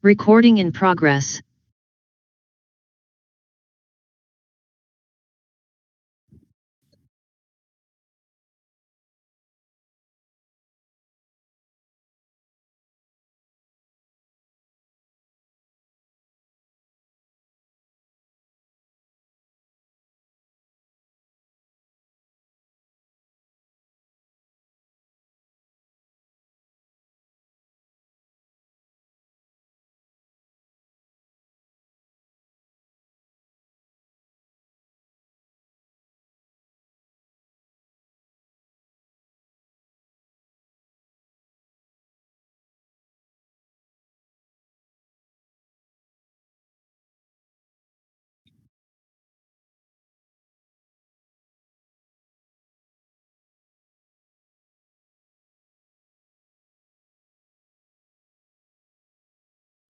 Recording in progress.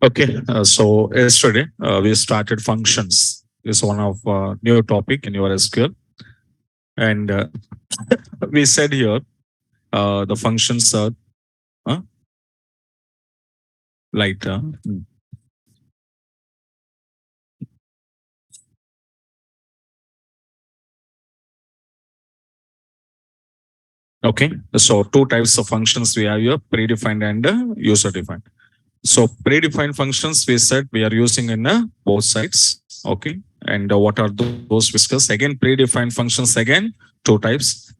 Okay, so yesterday we started functions. Is one of new topic in your SQL, and we said here the functions are uh, like okay. So two types of functions we have here: predefined and user defined. So predefined functions we said we are using in both sides. Okay, and what are those? Discuss again. Predefined functions again two types: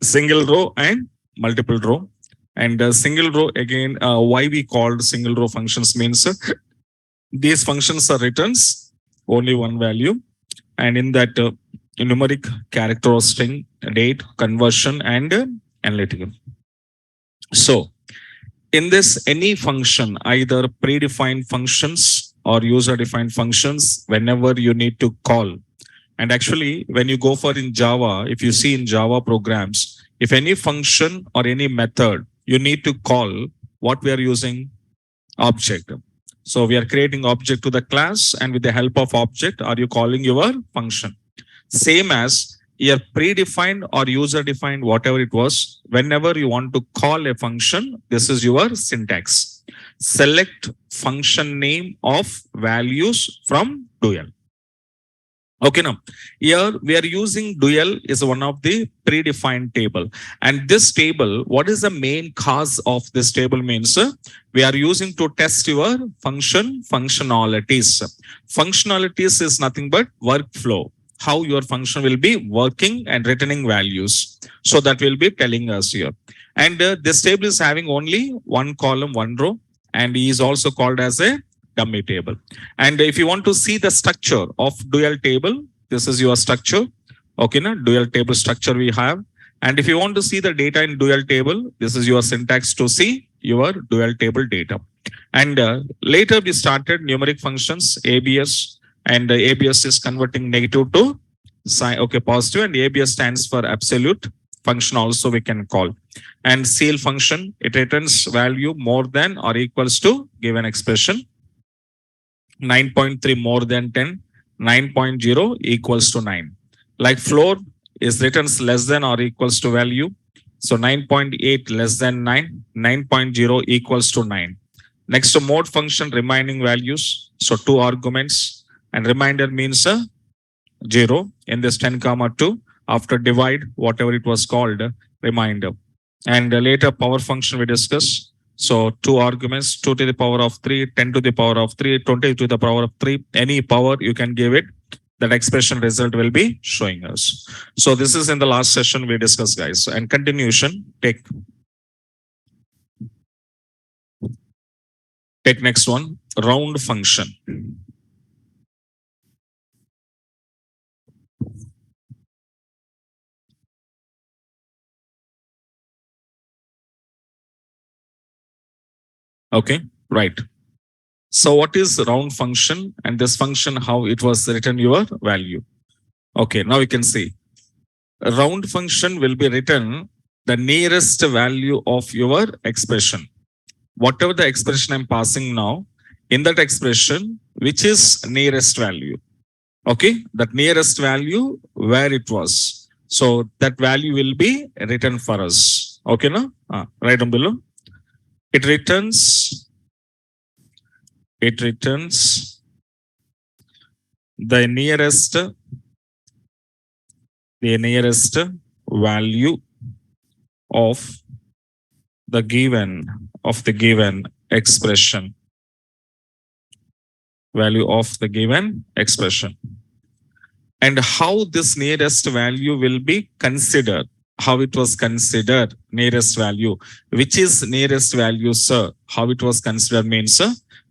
single row and multiple row. And single row again, why we called single row functions means these functions are returns only one value, and in that numeric character or string, date, conversion, and analytical. So in this, any function, either predefined functions or user defined functions, whenever you need to call. And actually, when you go for in Java, if you see in Java programs, if any function or any method you need to call, what we are using? Object. So we are creating object to the class, and with the help of object, are you calling your function? Same as your predefined or user defined, whatever it was, whenever you want to call a function, this is your syntax. Select function name of values from dual. Okay, now here we are using dual is one of the predefined table, and this table, what is the main cause of this table means we are using to test your functionalities. Functionalities is nothing but workflow, how your function will be working and returning values. So that will be telling us here, and this table is having only one column, one row, and is also called as a dummy table. And if you want to see the structure of dual table, this is your structure. Okay, na dual table structure we have. And if you want to see the data in dual table, this is your syntax to see your dual table data. And later we started numeric functions, ABS, and ABS is converting negative to sign, okay, positive, and ABS stands for absolute function also we can call. And seal function, it returns value more than or equals to given expression. 9.3 more than 10, 9.0 equals to 9. Like floor is returns less than or equals to value. So 9.8 less than 9, 9.0 equals to 9. Next to mode function remaining values. So two arguments, and reminder means 0 in this 10 comma 2 after divide, whatever it was called, reminder. And later power function we discuss. So two arguments, 2 to the power of 3, 10 to the power of 3, 20 to the power of 3, any power you can give it, that expression result will be showing us. So this is in the last session we discussed, guys. And continuation, take next one, round function. Okay, right. So what is round function, and this function, how it was written your value? Okay, now you can see round function will be written the nearest value of your expression. Whatever the expression I'm passing now, in that expression, which is nearest value. Okay, that nearest value where it was. So that value will be written for us. Okay, no? Right down below. It returns it returns the nearest value of the given expression, value of the given expression. And how this nearest value will be considered, how it was considered nearest value, which is nearest value, sir? How it was considered means,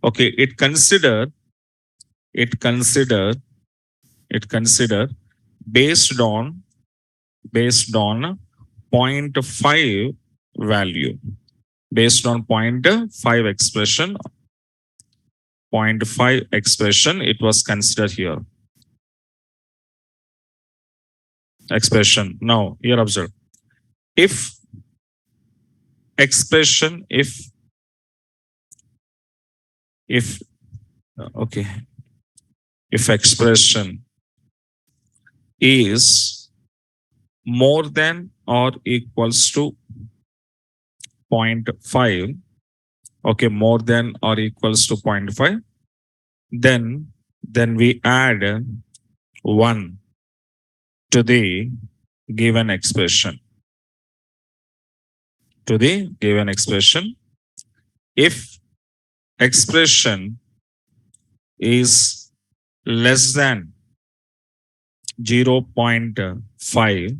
okay, it considered based on zero point 0.5 value, based on 0.5 expression, 0.5 expression, it was considered here. Expression. Now, here observe. If expression, if expression is more than or equals to 0.5, okay, more than or equals to 0.5, then we add 1 to the given expression. To the given expression. If expression is less than 0.5,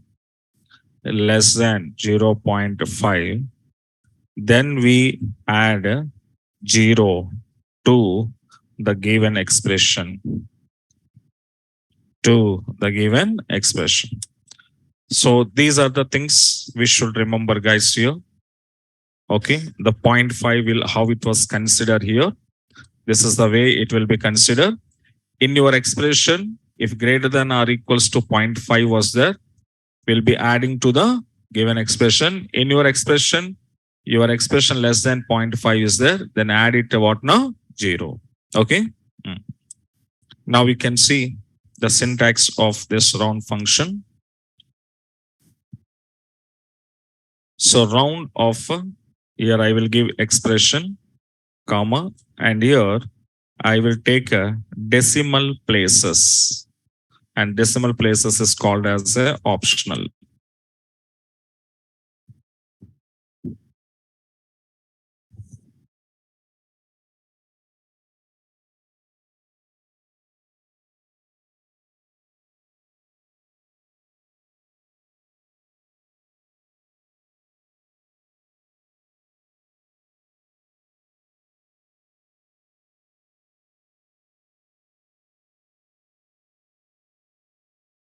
less than 0.5, then we add 0 to the given expression. To the given expression. So these are the things we should remember, guys, here. Okay, the 0.5 will, how it was considered here. This is the way it will be considered. In your expression, if greater than or equals to 0.5 was there, we'll be adding to the given expression. In your expression less than 0.5 is there, then add it to what now? 0. Okay. Now we can see the syntax of this round function. So round of, here I will give expression, comma, and here I will take a decimal places, and decimal places is called as a optional.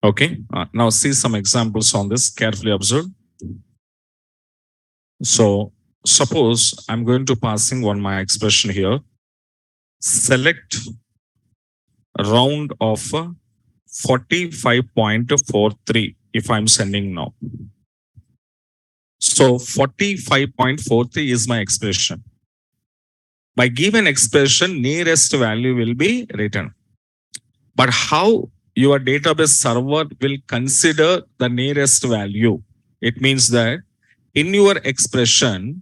Okay, now see some examples on this, carefully observe. So suppose I'm going to passing one my expression here. Select round of 45.43 if I'm sending now. So 45.43 is my expression. By given expression, nearest value will be written. But how your database server will consider the nearest value? It means that in your expression,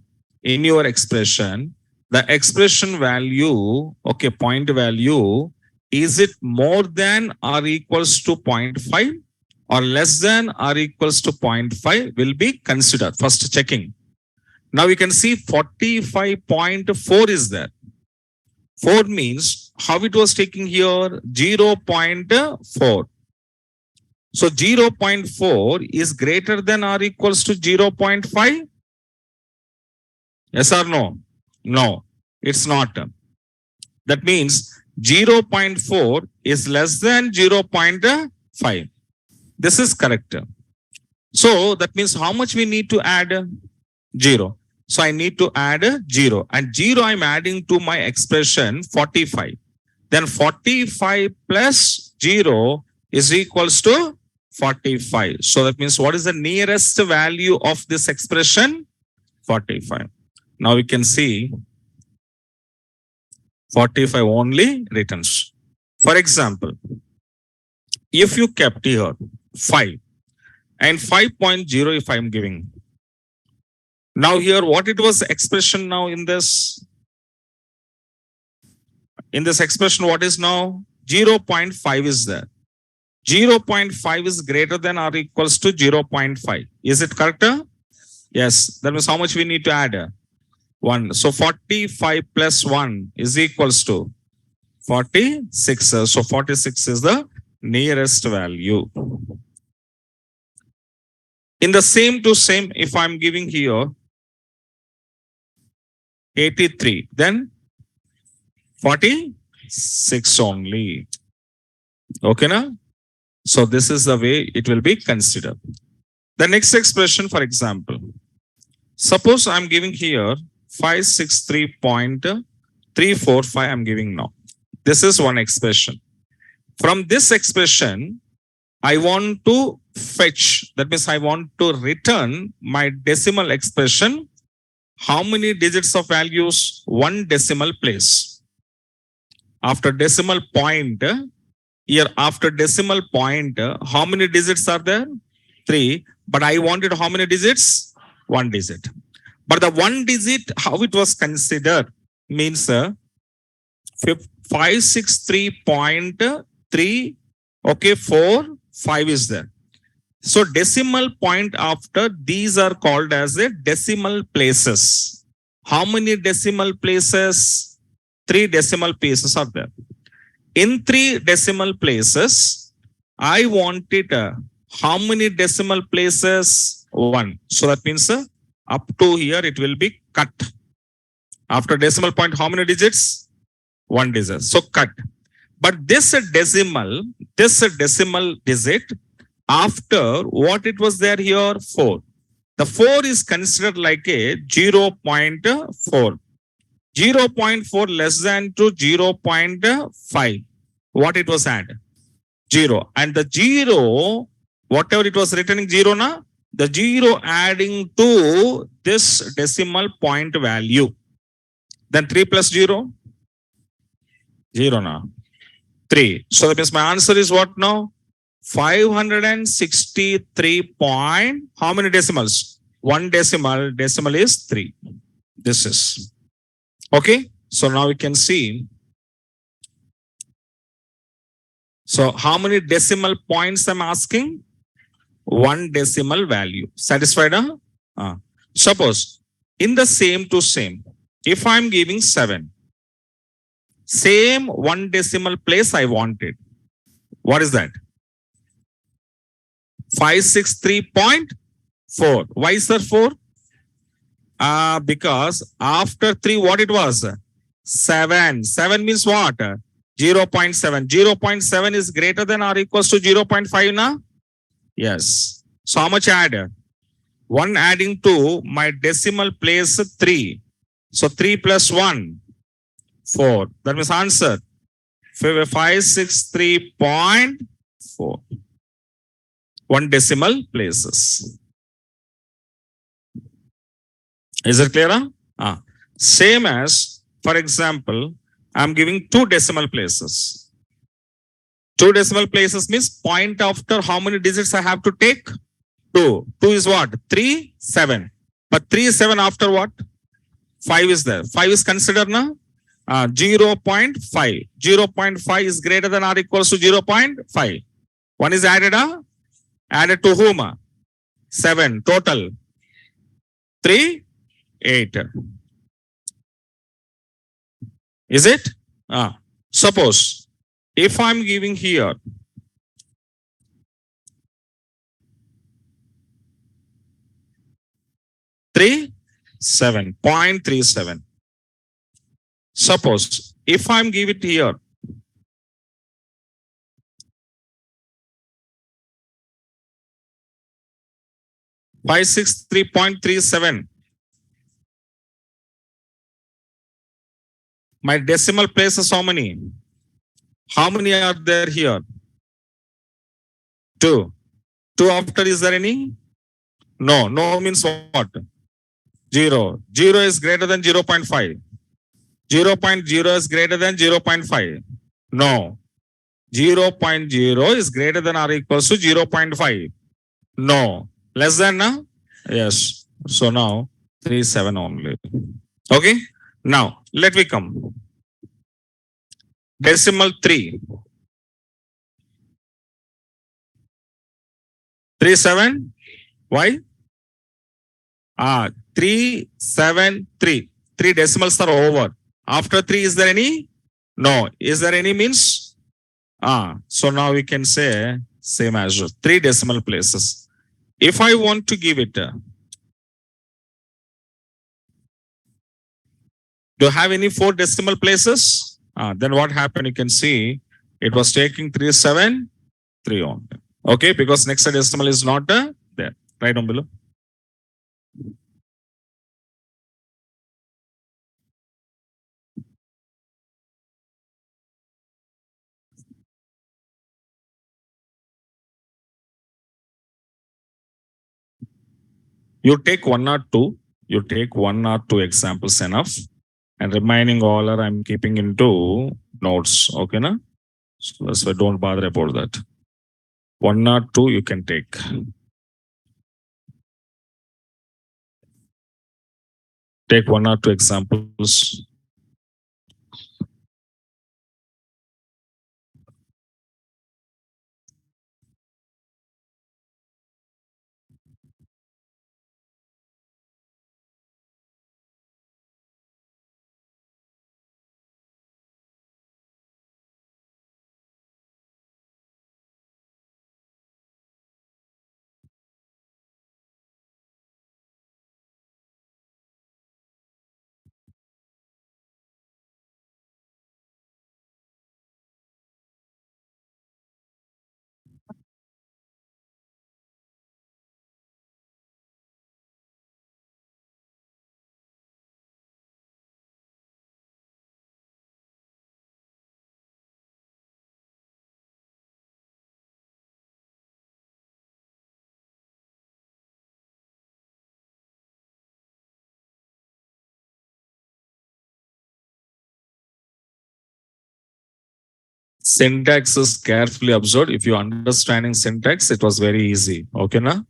the expression value, okay, point value, is it more than or equals to 0.5 or less than or equals to 0.5 will be considered. First checking. Now we can see 45.4 is there. 4 means how it was taking here 0.4. So 0.4 is greater than or equals to 0.5? Yes or no? No, it's not. That means 0.4 is less than 0.5. This is correct. So that means how much we need to add? 0. So I need to add 0. And 0 I'm adding to my expression 45. Then 45 plus 0 is equals to 45. So that means what is the nearest value of this expression? 45. Now we can see 45 only returns. For example, if you kept here 5 and 5.0 if I am giving. Now here what it was expression now in this? In this expression, what is now? 0.5 is there. 0.5 is greater than or equals to 0.5. Is it correct? Yes. That means how much we need to add? 1. So 45 plus 1 is equals to 46. So 46 is the nearest value. In the same to same, if I'm giving here 83, then 46 only. Okay, na? So this is the way it will be considered. The next expression, for example, suppose I'm giving here 563.345 I'm giving now. This is one expression. From this expression, I want to fetch, that means I want to return my decimal expression. How many digits of values? One decimal place. After decimal point, here after decimal point, how many digits are there? 3. But I wanted how many digits? 1 digit. But the 1 digit, how it was considered, means 563.3, okay, 4, 5 is there. So decimal point after these are called as a decimal places. How many decimal places? 3 decimal places are there. In 3 decimal places, I wanted how many decimal places? 1. So that means up to here it will be cut. After decimal point, how many digits? 1 digit. So cut. But this decimal digit, after what it was there here? 4. The 4 is considered like a 0.4. 0.4 less than to 0.5. What it was add? 0. And the 0, whatever it was returning 0 na, the 0 adding to this decimal point value. Then 3 plus 0? 0 na. 3. So that means my answer is what now? 563 point, how many decimals? 1 decimal is 3. This is. Okay. So now we can see. So how many decimal points I'm asking? 1 decimal value. Satisfied? Suppose in the same to same, if I'm giving 7, same 1 decimal place I wanted. What is that? 563.4. Why is there 4? Because after 3, what it was? 7. 7 means what? 0.7. 0.7 is greater than or equals to 0.5 na? Yes. So how much add? 1 adding to my decimal place 3. So 3 plus 1, 4. That means answer 563.4. 1 decimal places. Is it clear? Same as, for example, I'm giving 2 decimal places. 2 decimal places means point after how many digits I have to take? 2. 2 is what? 3, 7. But 3 is 7 after what? 5 is there. 5 is considered now? 0.5. 0.5 is greater than or equals to 0.5. 1 is added. Added to whom? 7. Total 3, 8. Is it? Suppose if I'm giving here 0.37. Suppose if I'm give it here 563.37. My decimal places how many? How many are there here? 2. 2 after, is there any? No. No means what? 0. 0 is greater than 0.5. 0.0 is greater than 0.5. No. 0.0 is greater than or equals to 0.5. No. Less than? Yes. So now 3, 7 only. Okay. Now let me come. Decimal 3. 3, 7. Why? 3, 7, 3. Three decimals are over. After 3, is there any? No. Is there any means? So now we can say same as 3 decimal places. If I want to give it, do you have any 4 decimal places? Then what happened? You can see it was taking 3, 7, 3 on. Okay, because next decimal is not there. Right on below. You take 1 or 2. You take 1 or 2 examples enough. And remaining all are I'm keeping into notes. Okay, na? So that's why don't bother about that. 1 or 2 you can take. Take 1 or 2 examples. Syntax is carefully observed. If you understanding syntax, it was very easy. Okay, na?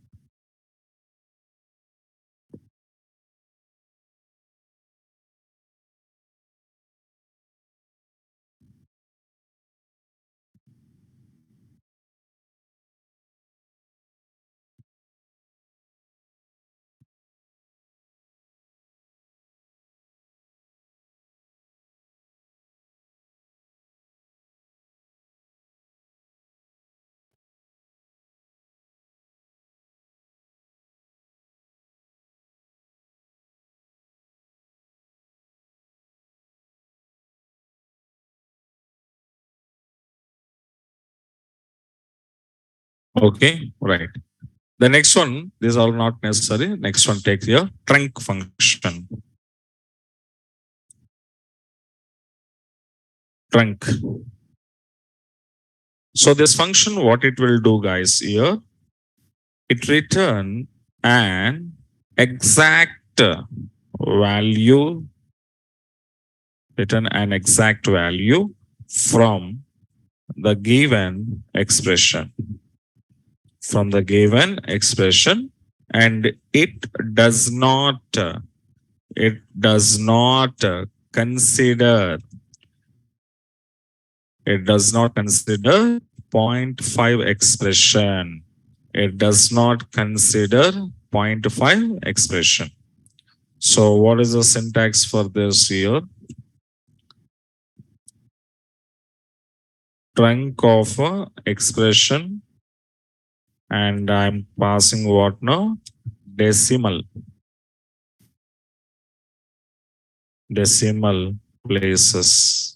Okay, right. The next one, these are not necessary. Next one, take your trunk function. Trunk. So this function, what it will do, guys, here, it return an exact value, return an exact value from the given expression. From the given expression, and it does not consider it does not consider zero point 0.5 expression. It does not consider 0.5 expression. So what is the syntax for this here? Trunk of expression, and I'm passing what now? Decimal. Decimal places.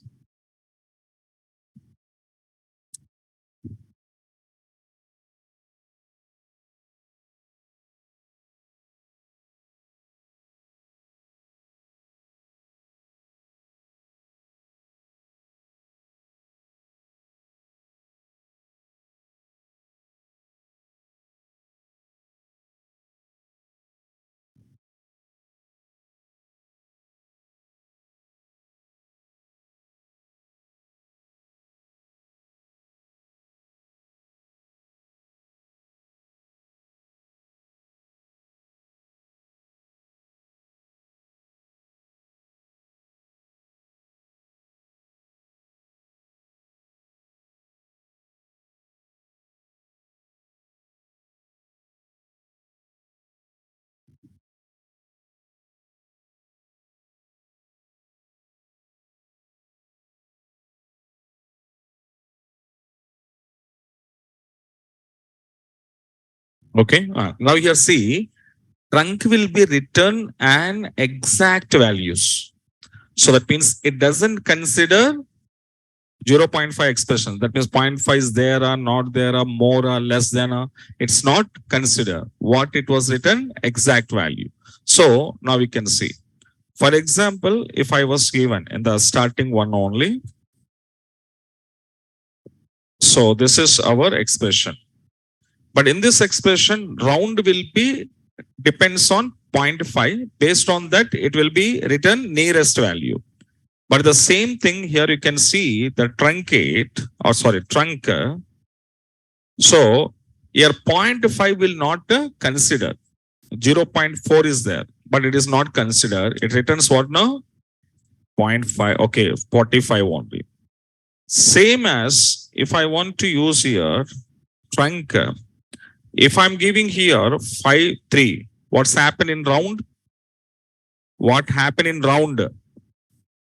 Okay. Now here see, trunk will be written an exact values. So that means it doesn't consider 0.5 expression. That means zero point 0.5 is there or not there or more or less than a. It's not consider what it was written exact value. So now we can see. For example, if I was given in the starting one only, so this is our expression. But in this expression, round will be depends on 0.5. Based on that, it will be written nearest value. But the same thing here, you can see the truncate, or sorry, trunk. So here 0.5 will not consider. 0.4 is there, but it is not considered. It returns what now? 0.5. Okay, 45 only. Same as if I want to use here trunk. If I'm giving here 5, 3, what's happened in round? What happened in round?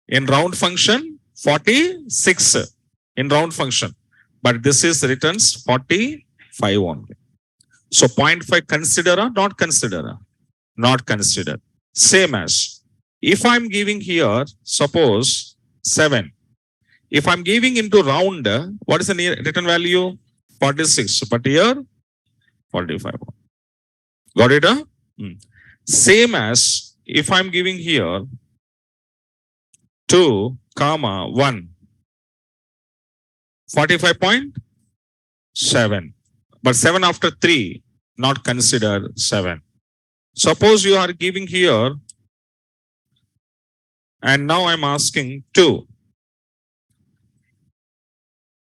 In round function, 46 in round function. But this is returns 45 only. So 0.5 consider or not consider? Not consider. Same as if I'm giving here, suppose 7. If I'm giving into round, what is the return value? 46. But here, 45. Got it? Same as if I'm giving here 2, comma 1, 45.7. But 7 after 3, not consider 7. Suppose you are giving here, and now I'm asking 2.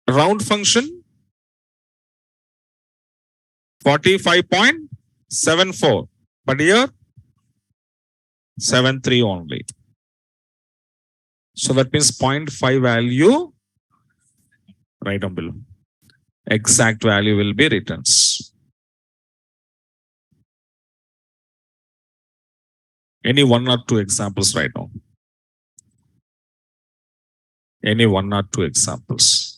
Round function 45.74. But here 73 only. So that means 0.5 value right down below. Exact value will be returns. Any one or two examples right now? Any one or two examples?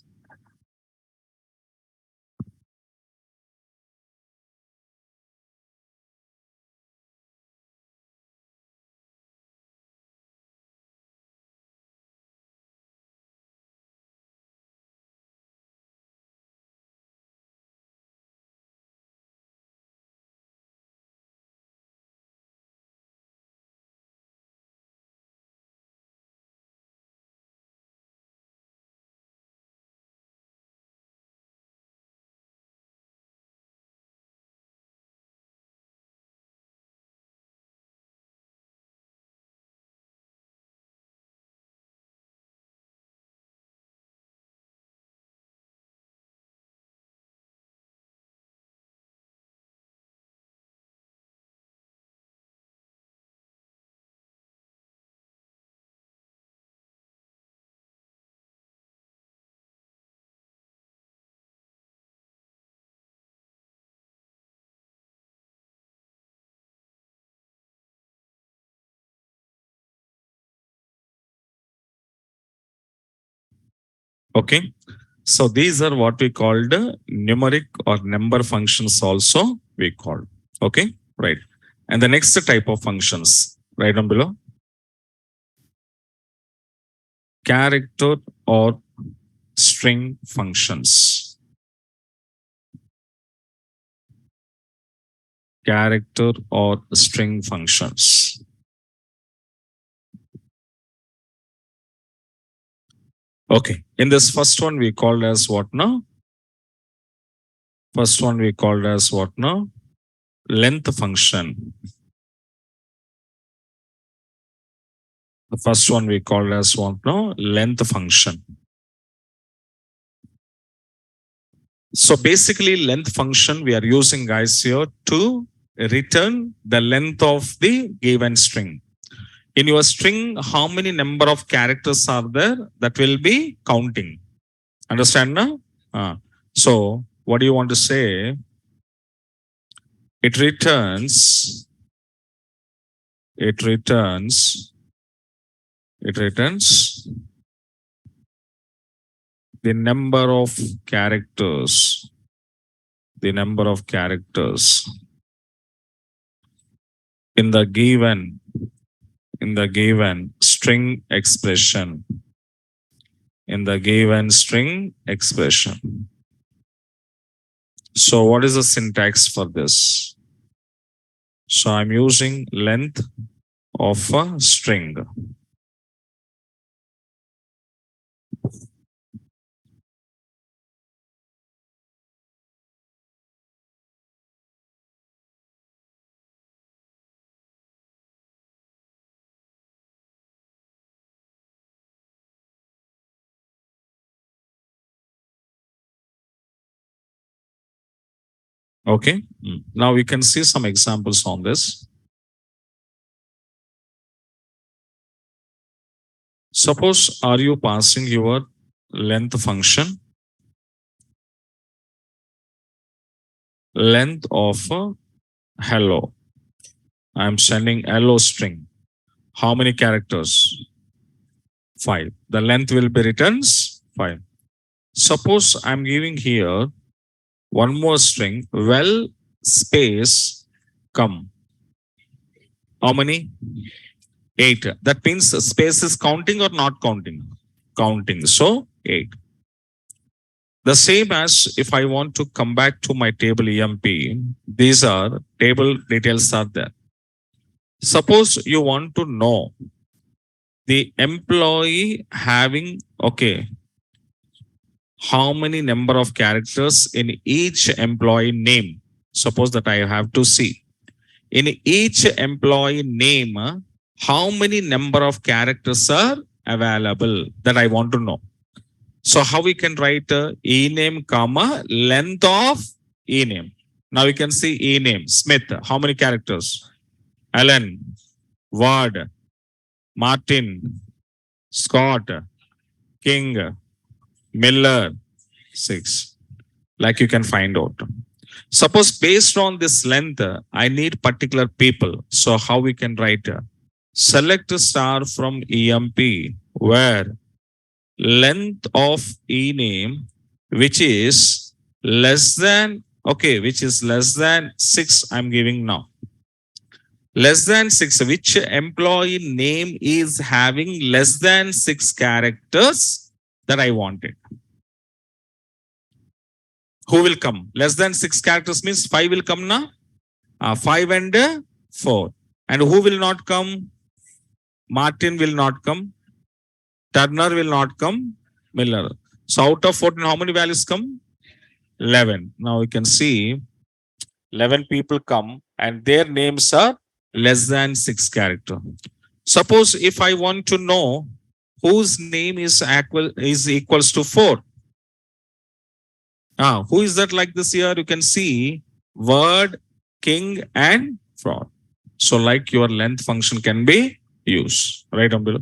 Okay. So these are what we called numeric or number functions also we called. Okay. Right. And the next type of functions right down below, character or string functions. Character or string functions. Okay. In this first one, we called as what now? First one we called as what now? Length function. The first one we called as what now? Length function. So basically, length function we are using guys here to return the length of the given string. In your string, how many number of characters are there? That will be counting. Understand now? So what do you want to say? It returns the number of characters the number of characters in the given string expression. In the given string expression. So what is the syntax for this? So I'm using length of a string. Okay. Now we can see some examples on this. Suppose are you passing your length function, length of hello. I'm sending hello string. How many characters? 5. The length will be returns 5. Suppose I'm giving here one more string, well space come. How many? 8. That means space is counting or not counting? Counting. So 8. The same as if I want to come back to my table EMP, these are table details are there. Suppose you want to know the employee having, okay, how many number of characters in each employee name. Suppose that I have to see. In each employee name, how many number of characters are available that I want to know. So how we can write e-name comma length of e-name. Now we can see e-name Smith. How many characters? Alan, Ward, Martin, Scott, King, Miller, 6. Like you can find out. Suppose based on this length, I need particular people. So how we can write? Select star from EMP where length of e-name which is less than, okay, which is less than 6 I'm giving now. Less than 6, which employee name is having less than 6 characters that I wanted. Who will come? Less than 6 characters means 5 will come now. 5 and 4. And who will not come? Martin will not come. Turner will not come. Miller. So out of 14, how many values come? 11. Now we can see 11 people come and their names are less than 6 character. Suppose if I want to know whose name is equals to 4. Who is that like this here? You can see word, king and fraud. So like your length function can be used. Right, Abdullah?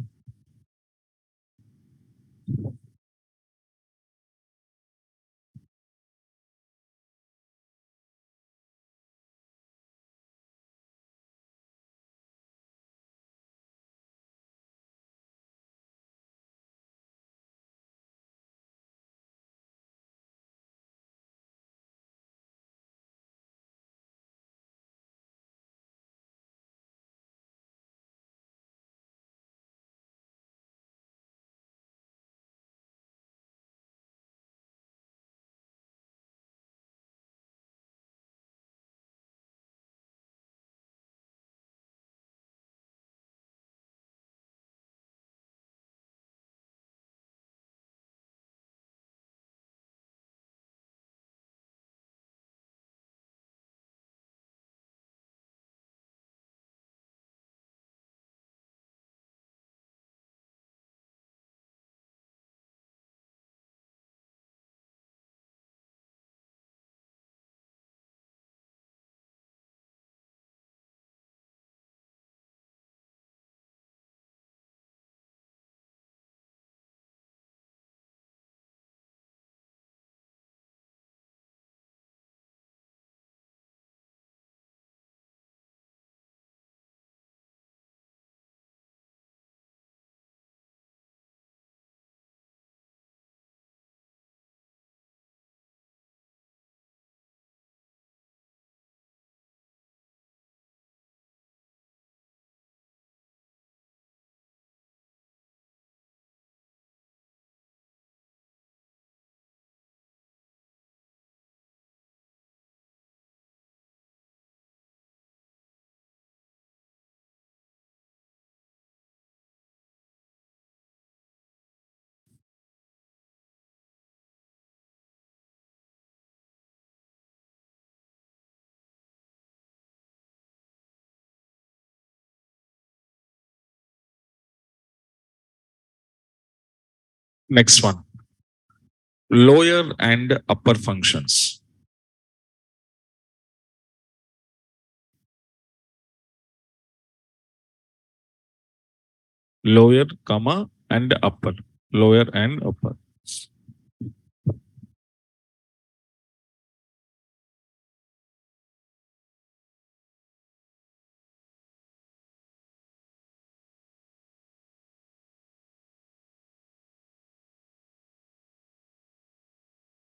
Next one, lower and upper functions. Lower, comma, and upper. Lower and upper.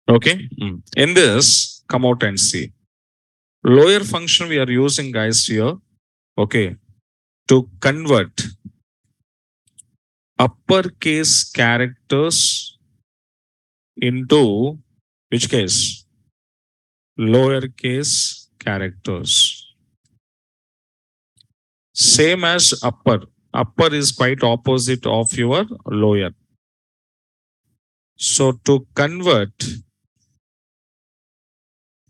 Okay. In this, come out and see. Lower function we are using, guys, here. Okay. To convert uppercase characters into which case? Lowercase characters. Same as upper. Upper is quite opposite of your lower. So to convert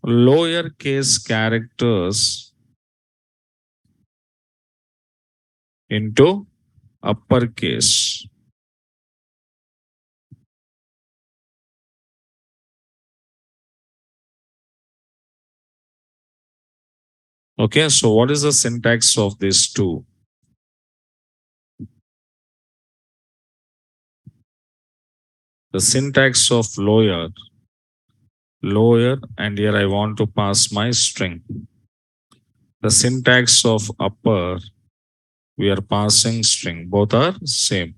lowercase characters into uppercase. Okay, so what is the syntax of these two? The syntax of lower, and here I want to pass my string. The syntax of upper, we are passing string. Both are same.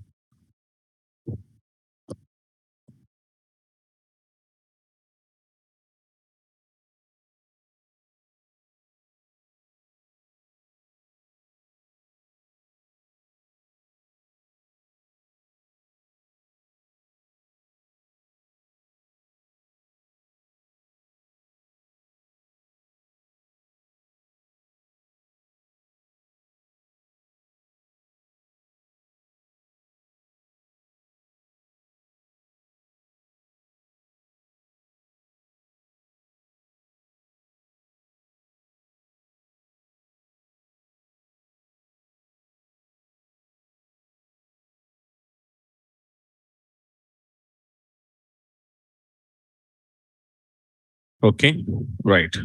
Okay, right.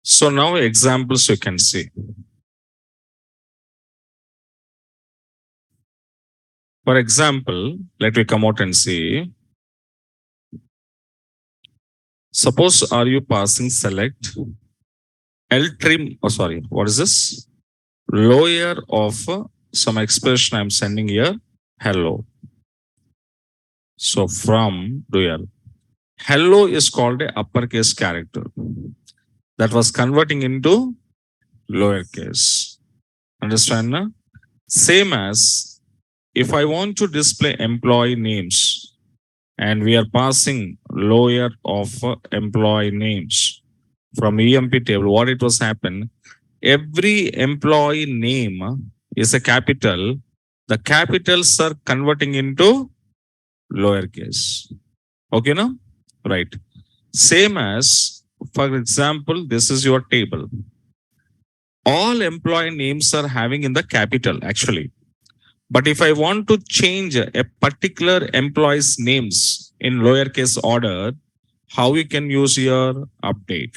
So now examples you can see. For example, let me come out and see. Suppose are you passing select L trim, oh sorry, what is this? Lower of some expression I'm sending here, hello. So from real. Hello is called a uppercase character that was converting into lowercase. Understand? Na? Same as if I want to display employee names and we are passing lower of employee names from EMP table, what it was happen? Every employee name is a capital. The capitals are converting into lowercase. Okay, now? Right. Same as, for example, this is your table. All employee names are having in the capital actually. But if I want to change a particular employee's names in lowercase order, how you can use your update?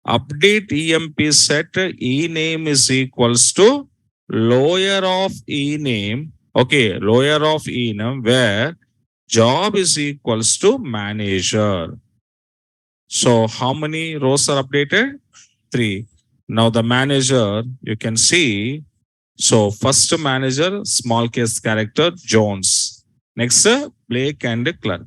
Update EMP set e name is equals to lower of e name. Okay, lower of e name where job is equals to manager. So how many rows are updated? 3. Now the manager, you can see. So first manager, small case character, Jones. Next, Blake and Clark.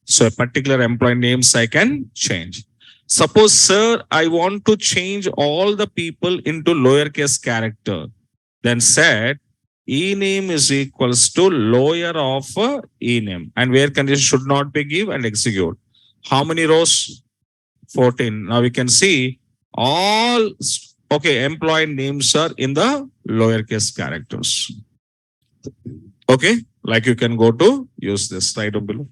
So a particular employee names I can change. Suppose, sir, I want to change all the people into lowercase character. Then said, e name is equals to lower of e name. And where condition should not be give and execute. How many rows? 14. Now we can see all, okay, employee names are in the lowercase characters. Okay, like you can go to use this right below.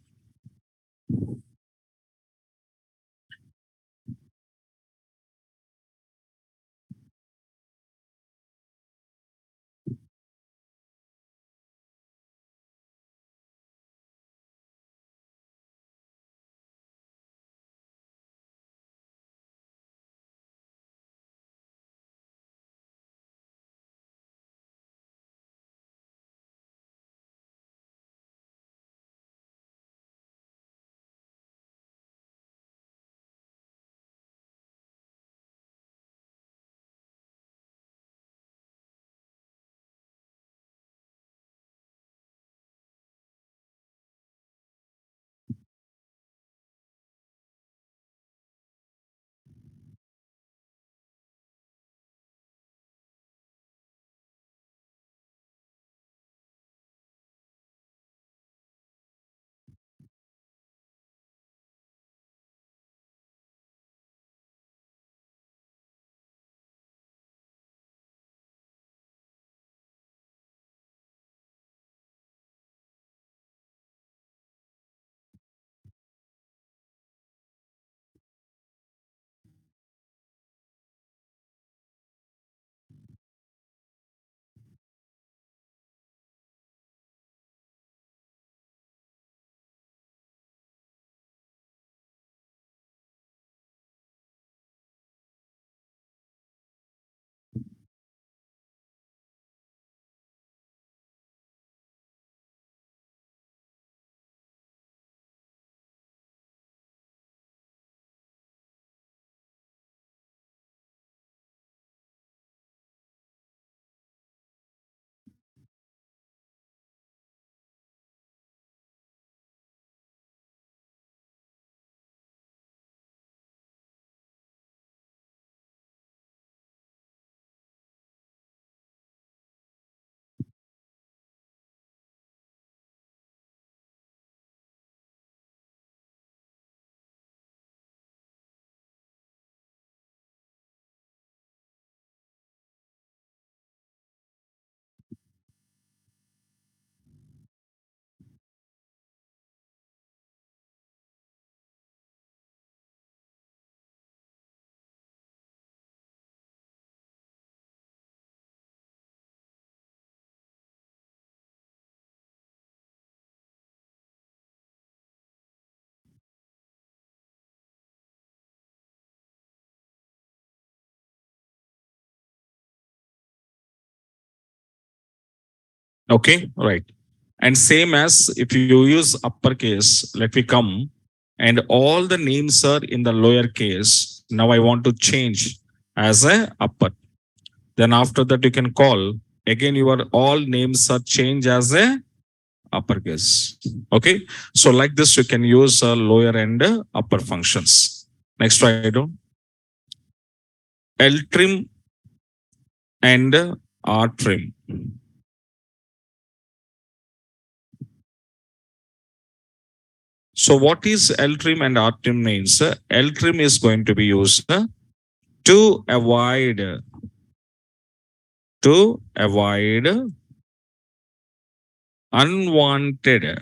Okay, right. And same as if you use uppercase, let me come and all the names are in the lowercase. Now I want to change as a upper. Then after that you can call again your all names are changed as a uppercase. Okay. So like this you can use lower and upper functions. Next try down. L trim and R trim. So what is L trim and R trim means? L trim is going to be used to avoid unwanted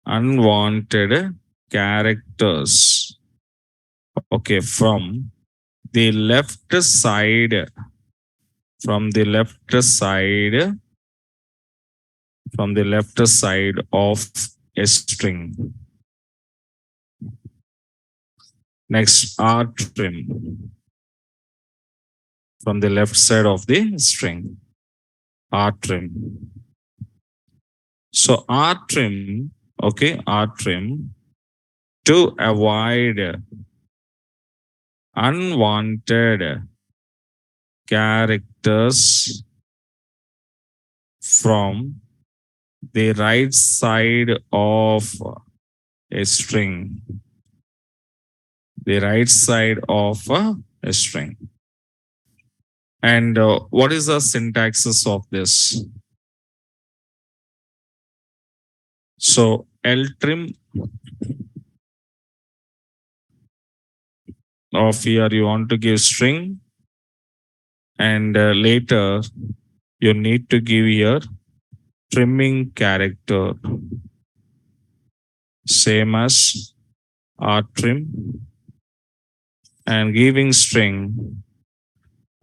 unwanted characters, okay, the left side from the left side from the left side of a string. Next, R trim from the left side of the string. R trim. So R trim, okay, R trim to avoid unwanted characters from the right side of a string. The right side of a string. And what is the syntaxes of this? So L trim of here you want to give string and later you need to give here trimming character same as R trim and giving string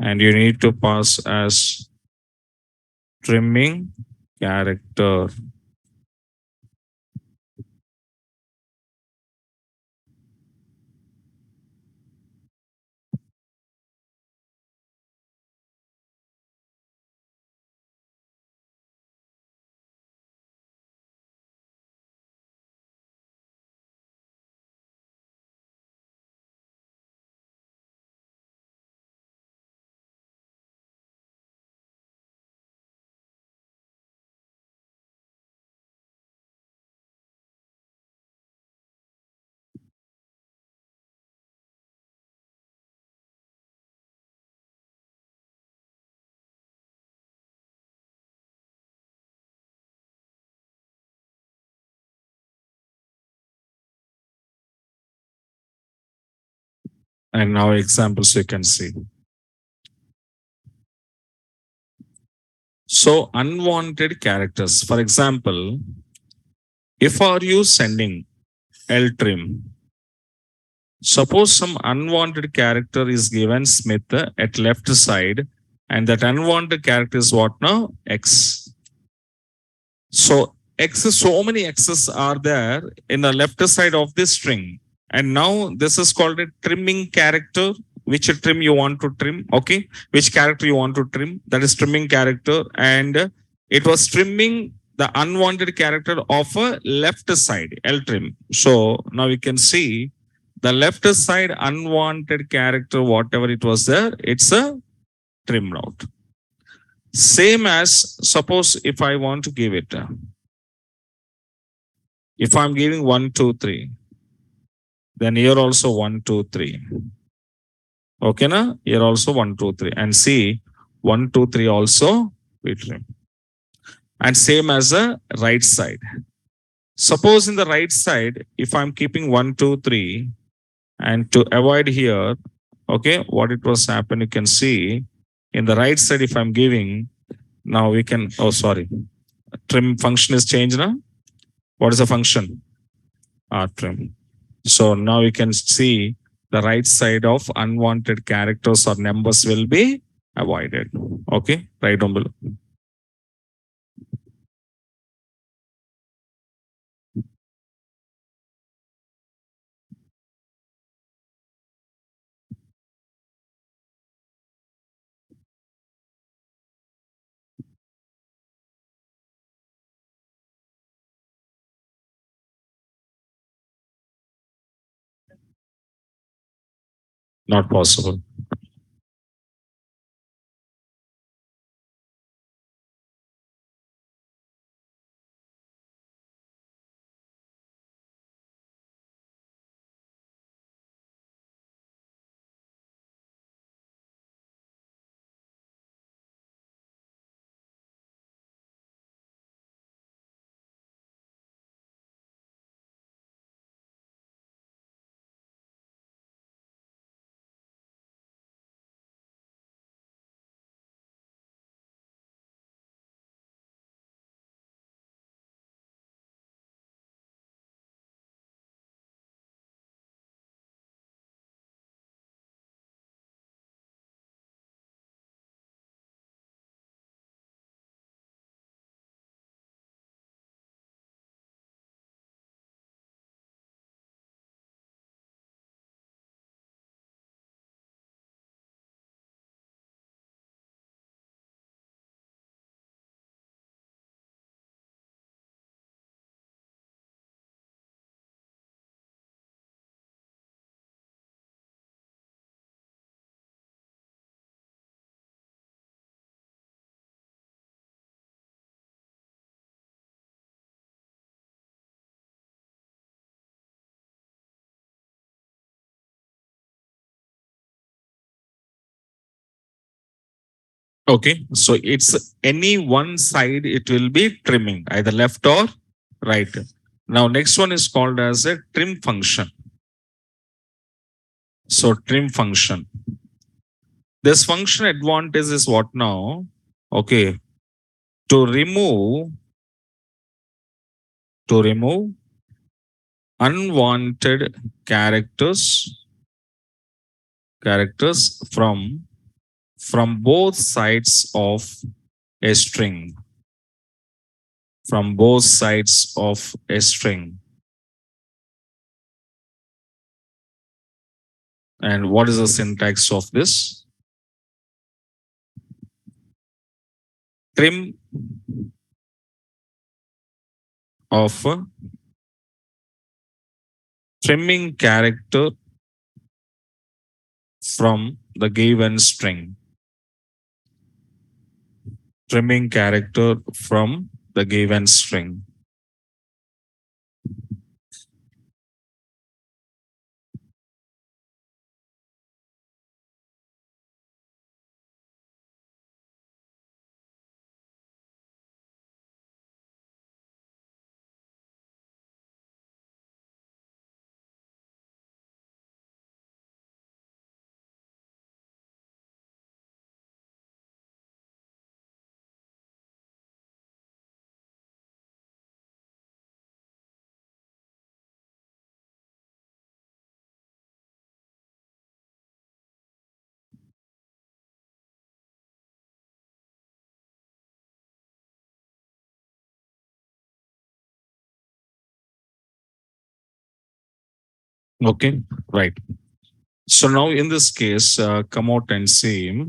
and you need to pass as trimming character. And now examples you can see. So unwanted characters. For example, if are you sending L trim, suppose some unwanted character is given Smith at left side, and that unwanted character is what now? X. So X, so many X's are there in the left side of this string. And now this is called a trimming character. Which trim you want to trim? Okay. Which character you want to trim? That is trimming character. And it was trimming the unwanted character of a left side, L trim. So now we can see the left side unwanted character, whatever it was there, it's a trimmed out. Same as suppose if I want to give it, if I'm giving 1, 2, 3, then here also 1, 2, 3. Okay, na? Here also 1, 2, 3. And see 1, 2, 3 also we trim. And same as the right side. Suppose in the right side, if I'm keeping 1, 2, 3, and to avoid here, okay, what it was happen, you can see in the right side, if I'm giving, now we can, oh, sorry, trim function is changed now. What is the function? Trim. So now you can see the right side of unwanted characters or numbers will be avoided. Okay, right down below. Not possible. Okay, so it's any one side it will be trimming, either left or right. Now, next one is called as a trim function. So, trim function. This function advantage is what now? Okay, to remove unwanted characters from both sides of a string. From both sides of a string. And what is the syntax of this? Trim of a trimming character from the given string. Trimming character from the given string. Okay, right. So now in this case, come out and see,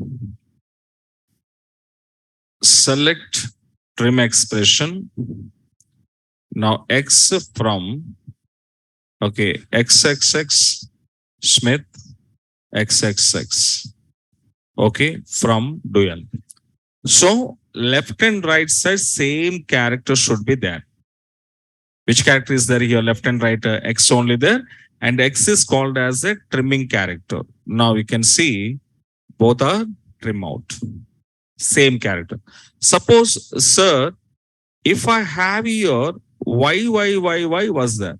select trim expression. Now X from, okay, XXX Smith XXX. Okay, from dual. So left and right side, same character should be there. Which character is there here? Left and right, X only there. And X is called as a trimming character. Now you can see both are trim out. Same character. Suppose, sir, if I have here Y was there.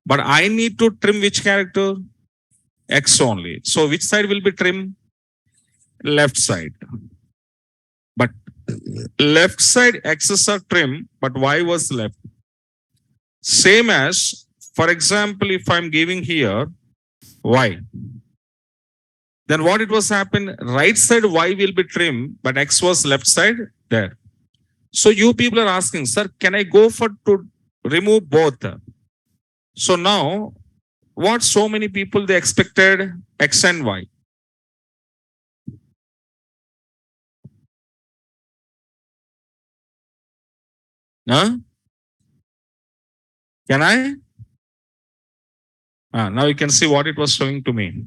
But I need to trim which character? X only. So which side will be trim? Left side. But left side X's are trim, but Y was left. Same as, for example, if I'm giving here Y, then what it was happen? Right side Y will be trim, but X was left side there. So you people are asking, sir, can I go for to remove both? So now, what so many people they expected X and Y? Huh? Can I? Now you can see what it was showing to me.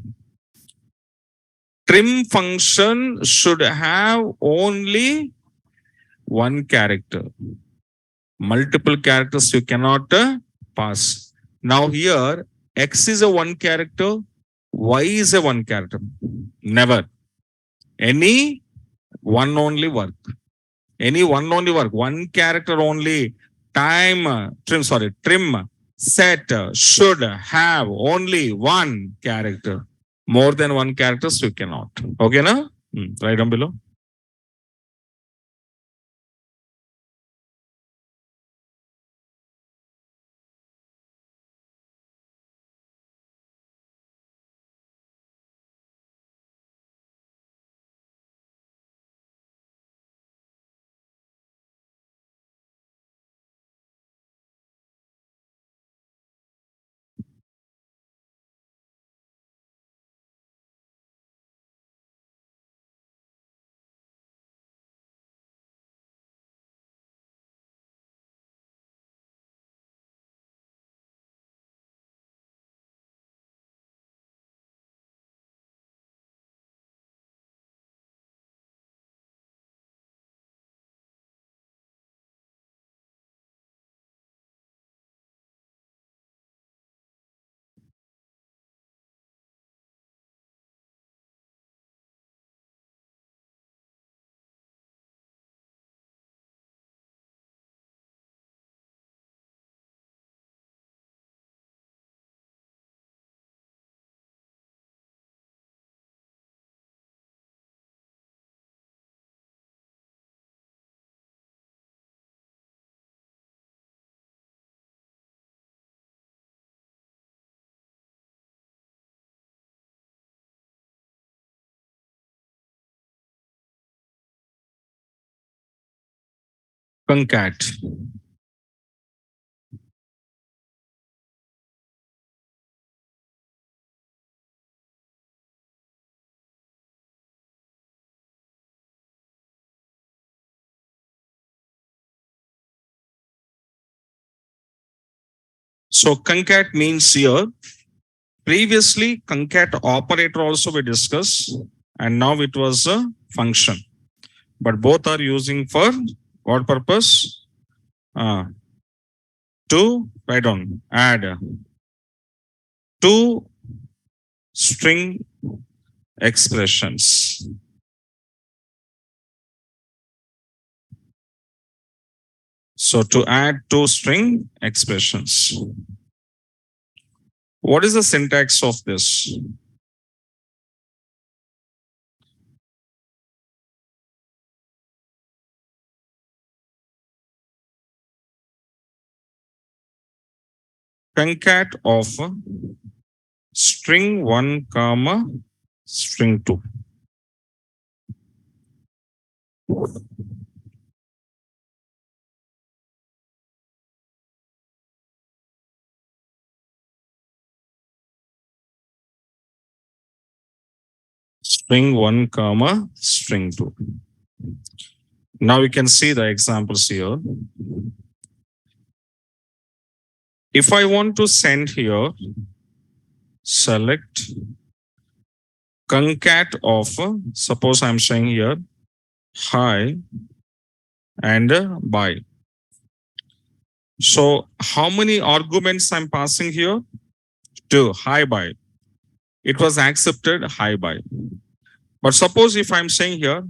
trim function should have only one character. Multiple characters you cannot pass. Now here, X is a one character, Y is a one character. Never. Any one only work. Any one only work. One character only. Trim set should have only one character. More than one characters you cannot. Okay, na? Right down below. Concat. So concat means here. Previously, concat operator also we discussed, and now it was a function. But both are using for what purpose? To write down, add two string expressions. So to add two string expressions. What is the syntax of this? Concat of string 1 comma string 2. String 1 comma string 2. Now we can see the examples here. If I want to send here, select concat of, suppose I'm saying here, hi and bye. So how many arguments I'm passing here? 2, hi, bye. It was accepted, hi, bye. But suppose if I'm saying here,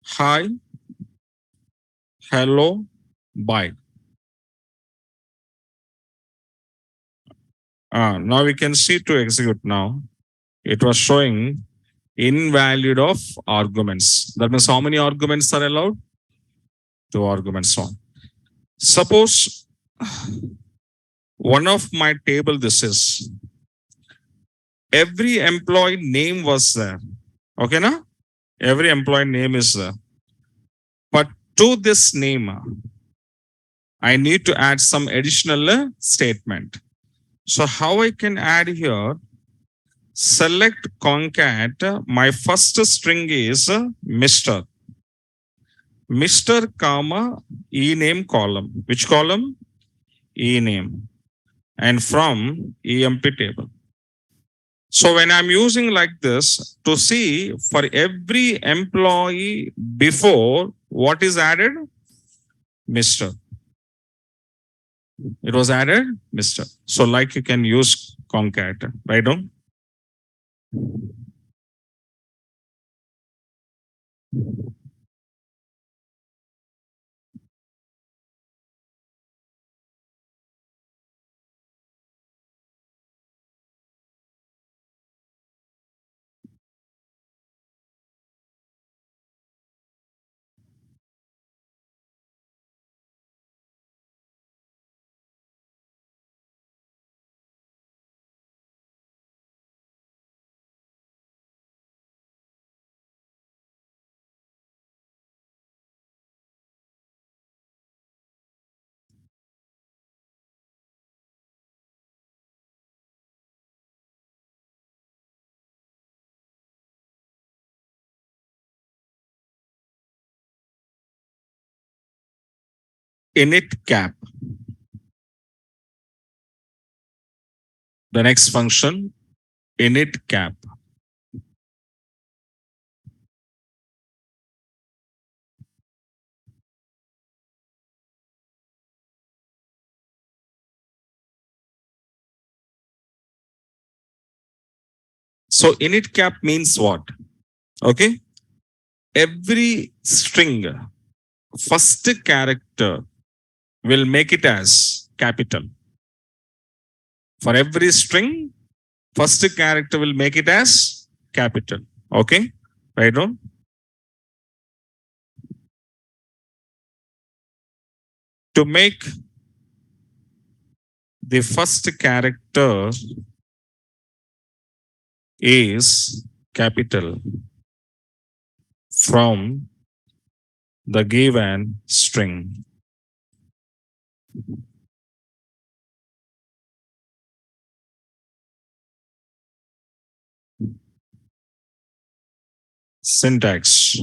hi, hello, bye. Now we can see to execute now. It was showing invalid of arguments. That means how many arguments are allowed? 2 arguments on. Suppose one of my table, this is every employee name was there. Okay, na? Every employee name is there. But to this name, I need to add some additional statement. So how I can add here? Select concat. My first string is Mr. Mr. comma e-name column. Which column? E-name. And from EMP table. So when I'm using like this to see for every employee before what is added? Mr. It was added Mr. So like you can use concat, right on? Init cap. The next function, init cap. So init cap means what? Okay. Every string, first character will make it as capital. For every string, first character will make it as capital. Okay. Right on. To make the first character is capital from the given string. Syntax.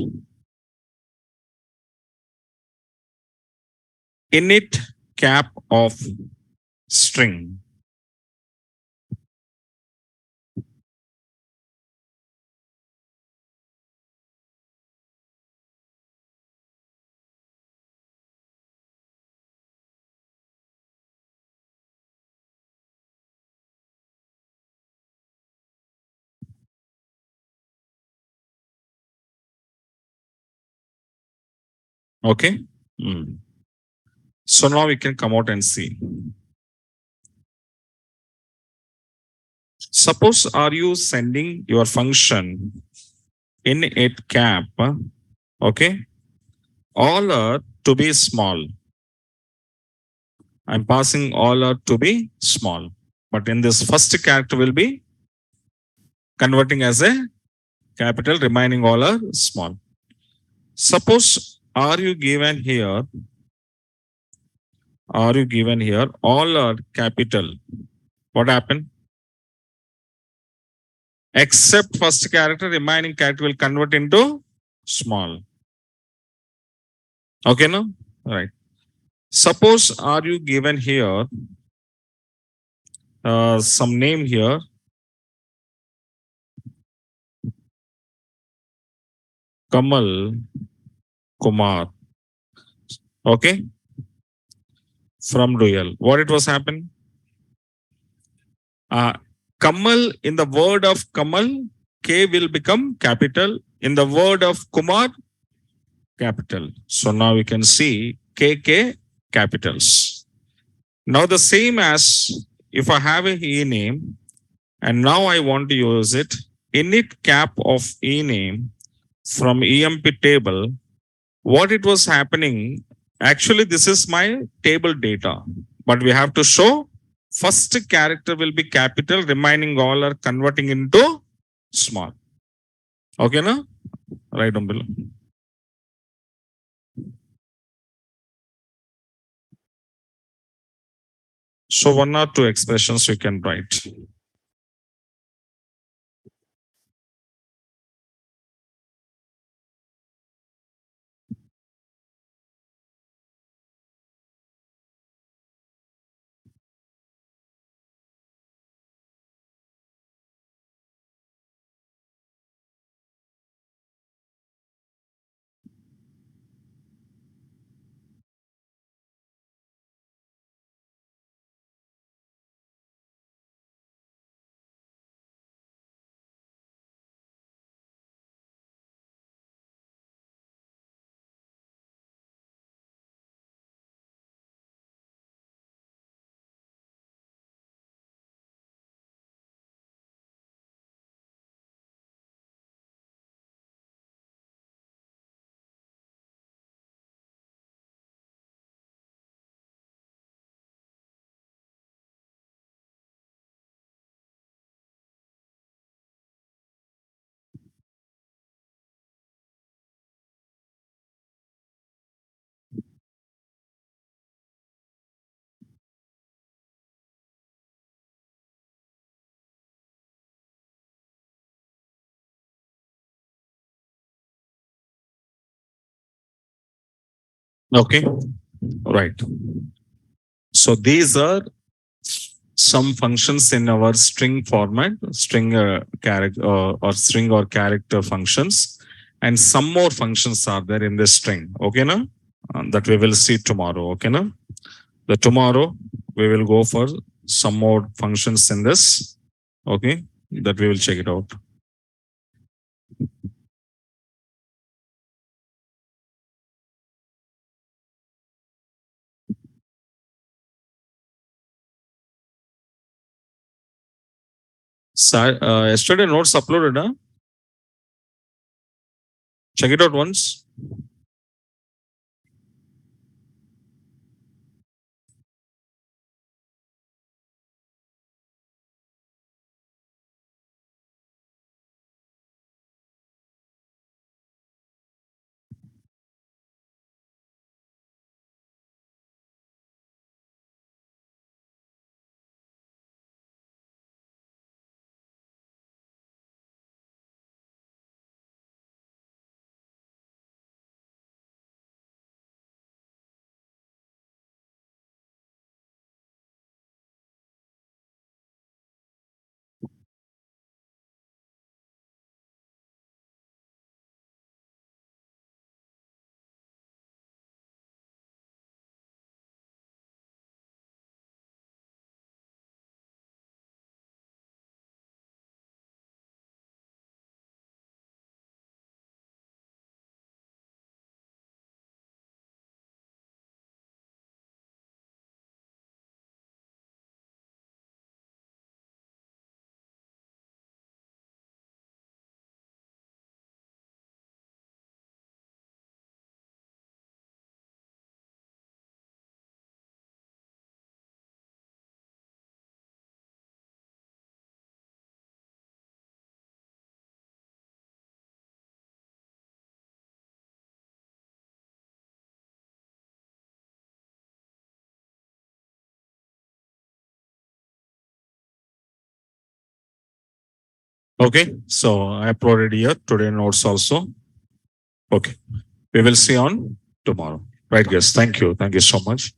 Init cap of string. Okay. Mm. So now we can come out and see. Suppose are you sending your function in it cap, okay, all are to be small. I'm passing all are to be small. But in this first character will be converting as a capital, remaining all are small. Suppose are you given here, all are capital. What happened? Except first character, remaining character will convert into small. Okay, no? All right. Suppose are you given here some name here, Kamal Kumar. Okay, from Dual. What it was happen? Uh, Kamal, in the word of Kamal, K will become capital. In the word of Kumar, capital. So now we can see KK capitals. Now the same as if I have a E name and now I want to use it, init cap of E name from EMP table, what it was happening, actually this is my table data, but we have to show first character will be capital, remaining all are converting into small. Okay, na? Right on below. So one or two expressions we can write. Okay, right. So these are some functions in our string format, string character or string or character functions, and some more functions are there in this string. Okay, na? That we will see tomorrow. Okay, na? The tomorrow we will go for some more functions in this. Okay, that we will check it out. Yesterday notes uploaded. Huh? Check it out once. Okay, so I uploaded here today notes also. Okay, we will see on tomorrow. Right, guys. Thank you. Thank you so much.